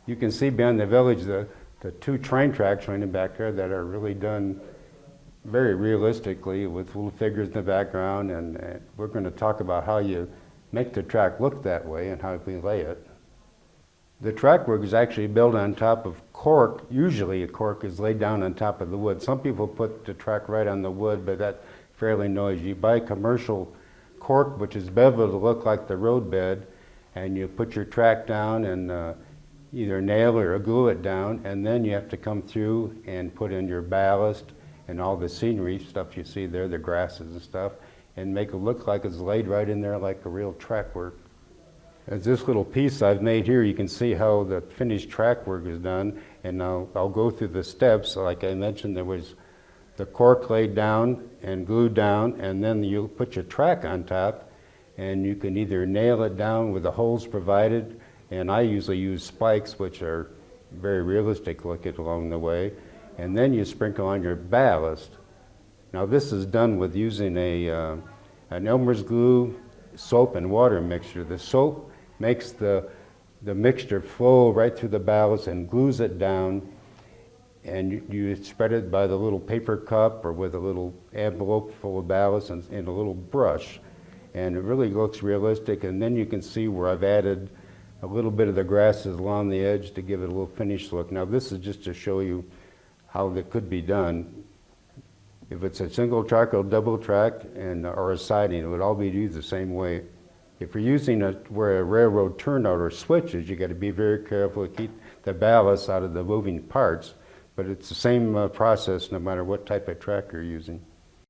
You can see beyond the village the two train tracks running back there that are really done very realistically with little figures in the background, and we're going to talk about how you make the track look that way and how we lay it. The track work is actually built on top of cork. Usually a cork is laid down on top of the wood. Some people put the track right on the wood, but that's fairly noisy. You buy commercial cork, which is beveled to look like the roadbed, and you put your track down and either nail it or glue it down, and then you have to come through and put in your ballast and all the scenery stuff you see there, the grasses and stuff, and make it look like it's laid right in there like a real track work. As this little piece I've made here, you can see how the finished track work is done, and I'll go through the steps. Like I mentioned, there was the cork laid down and glued down, and then you put your track on top, and you can either nail it down with the holes provided, and I usually use spikes, which are very realistic looking along the way, and then you sprinkle on your ballast. Now this is done with using an Elmer's glue, soap and water mixture. The soap makes the mixture flow right through the ballast and glues it down, and you spread it by the little paper cup or with a little envelope full of ballast and a little brush, and it really looks realistic. And then you can see where I've added a little bit of the grasses along the edge to give it a little finished look. Now this is just to show you how that could be done. If it's a single track or double track or a siding, it would all be used the same way. If you're using where a railroad turnout or switches, you got to be very careful to keep the ballast out of the moving parts, but it's the same process no matter what type of track you're using.